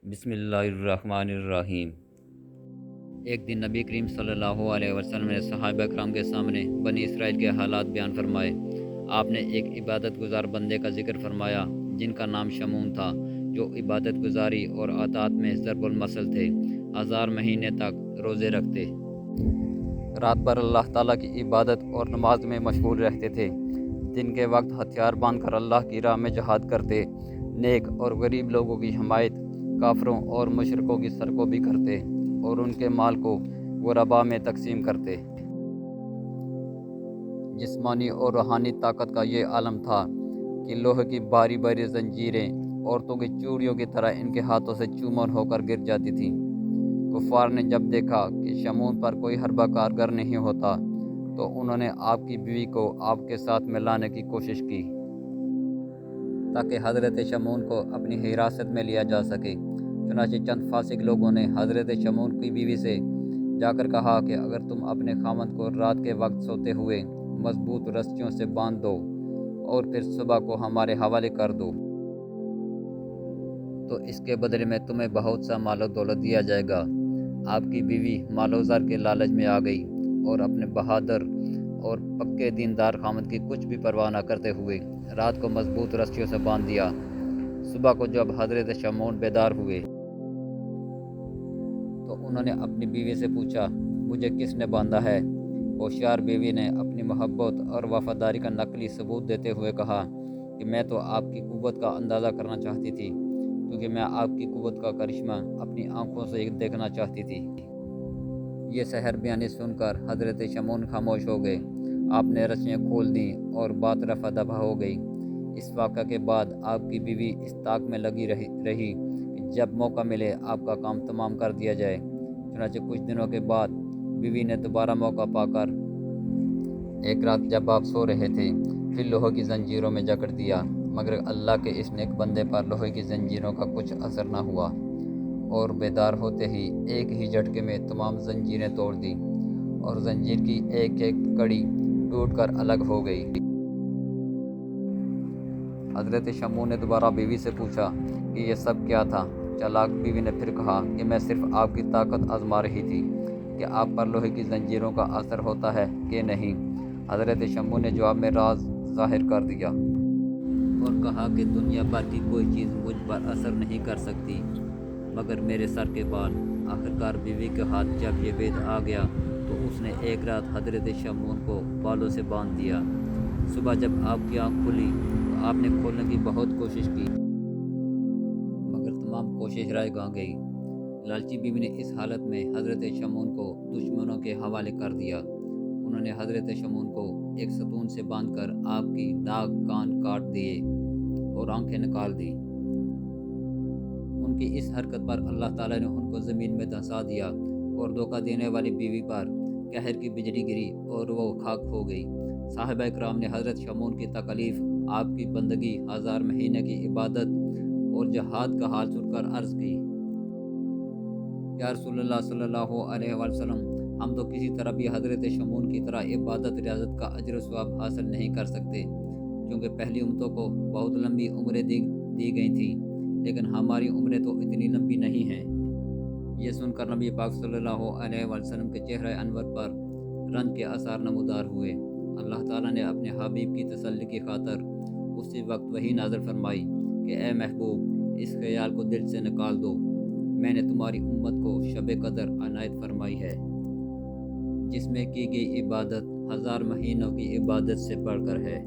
بسم اللہ الرحمن الرحیم۔ ایک دن نبی کریم صلی اللہ علیہ وسلم نے صحابہ کرام کے سامنے بنی اسرائیل کے حالات بیان فرمائے۔ آپ نے ایک عبادت گزار بندے کا ذکر فرمایا جن کا نام شمعون تھا، جو عبادت گزاری اور عطاعت میں ضرب المثل تھے۔ 1000 مہینے تک روزے رکھتے، رات بھر اللہ تعالیٰ کی عبادت اور نماز میں مشغول رہتے تھے، دن کے وقت ہتھیار باندھ کر اللہ کی راہ میں جہاد کرتے، نیک اور غریب لوگوں کی حمایت، کافروں اور مشرکوں کی سرکوبی کرتے اور ان کے مال کو غرباء میں تقسیم کرتے۔ جسمانی اور روحانی طاقت کا یہ عالم تھا کہ لوہے کی بھاری بھاری زنجیریں عورتوں کی چوڑیوں کی طرح ان کے ہاتھوں سے چومر ہو کر گر جاتی تھیں۔ کفار نے جب دیکھا کہ شمعون پر کوئی حربہ کارگر نہیں ہوتا تو انہوں نے آپ کی بیوی کو آپ کے ساتھ ملانے کی کوشش کی تاکہ حضرت شمعون کو اپنی حراست میں لیا جا سکے۔ چنانچہ چند فاسق لوگوں نے حضرت شمعون کی بیوی سے جا کر کہا کہ اگر تم اپنے خاوند کو رات کے وقت سوتے ہوئے مضبوط رسیوں سے باندھ دو اور پھر صبح کو ہمارے حوالے کر دو تو اس کے بدلے میں تمہیں بہت سا مال و دولت دیا جائے گا۔ آپ کی بیوی مال و زر کے لالچ میں آ گئی اور اپنے بہادر اور پکے دیندار خاوند کی کچھ بھی پرواہ نہ کرتے ہوئے رات کو مضبوط رسیوں سے باندھ دیا۔ صبح کو جب حضرت شمعون بیدار ہوئے تو انہوں نے اپنی بیوی سے پوچھا، مجھے کس نے باندھا ہے؟ ہوشیار بیوی نے اپنی محبت اور وفاداری کا نقلی ثبوت دیتے ہوئے کہا کہ میں تو آپ کی قوت کا اندازہ کرنا چاہتی تھی، کیونکہ میں آپ کی قوت کا کرشمہ اپنی آنکھوں سے دیکھنا چاہتی تھی۔ یہ سحر بیانی سن کر حضرت شمعون خاموش ہو گئے۔ آپ نے رسیاں کھول دیں اور بات رفع دفع ہو گئی۔ اس واقعہ کے بعد آپ کی بیوی اس طاق میں لگی رہی کہ جب موقع ملے آپ کا کام تمام کر دیا جائے۔ چنانچہ کچھ دنوں کے بعد بیوی نے دوبارہ موقع پا کر ایک رات جب آپ سو رہے تھے پھر لوہے کی زنجیروں میں جکڑ دیا، مگر اللہ کے اس نیک بندے پر لوہے کی زنجیروں کا کچھ اثر نہ ہوا اور بیدار ہوتے ہی ایک ہی جھٹکے میں تمام زنجیریں توڑ دیں اور زنجیر کی ایک ایک کڑی ٹوٹ کر الگ ہو گئی۔ حضرت شمعون نے دوبارہ بیوی سے پوچھا کہ یہ سب کیا تھا؟ چالاک بیوی نے پھر کہا کہ میں صرف آپ کی طاقت آزما رہی تھی کہ آپ پر لوہے کی زنجیروں کا اثر ہوتا ہے کہ نہیں۔ حضرت شمعون نے جواب میں راز ظاہر کر دیا اور کہا کہ دنیا بھر کی کوئی چیز مجھ پر اثر نہیں کر سکتی مگر میرے سر کے بال۔ آخرکار بیوی کے ہاتھ جب یہ وید آ گیا تو اس نے ایک رات حضرت شمعون کو بالوں سے باندھ دیا۔ صبح جب آپ کی آنکھ کھلی تو آپ نے کھولنے کی بہت کوشش کی مگر تمام کوشش رائے گاں گئی۔ لالچی بیوی نے اس حالت میں حضرت شمعون کو دشمنوں کے حوالے کر دیا۔ انہوں نے حضرت شمعون کو ایک ستون سے باندھ کر آپ کی ناک کان کاٹ دیے اور آنکھیں نکال دی۔ ان کی اس حرکت پر اللہ تعالیٰ نے ان کو زمین میں دھنسا دیا اور دھوکہ دینے والی بیوی پر قہر کی بجلی گری اور وہ خاک ہو گئی۔ صحابہ کرام نے حضرت شمعون کی تکالیف، آپ کی بندگی، 1000 مہینے کی عبادت اور جہاد کا حال سن کر عرض کی، یا رسول اللہ صلی اللہ علیہ وسلم، ہم تو کسی طرح بھی حضرت شمعون کی طرح عبادت ریاضت کا اجر و ثواب حاصل نہیں کر سکتے، کیونکہ پہلی امتوں کو بہت لمبی عمریں دی گئی تھیں لیکن ہماری عمریں تو اتنی لمبی نہیں ہیں۔ یہ سن کر نبی پاک صلی اللہ علیہ وسلم کے چہرہ انور پر رنج کے آثار نمودار ہوئے۔ اللہ تعالیٰ نے اپنے حبیب کی تسلی کی خاطر اسی وقت وحی نازل فرمائی کہ اے محبوب، اس خیال کو دل سے نکال دو، میں نے تمہاری امت کو شب قدر عنایت فرمائی ہے جس میں کی گئی عبادت 1000 مہینوں کی عبادت سے بڑھ کر ہے۔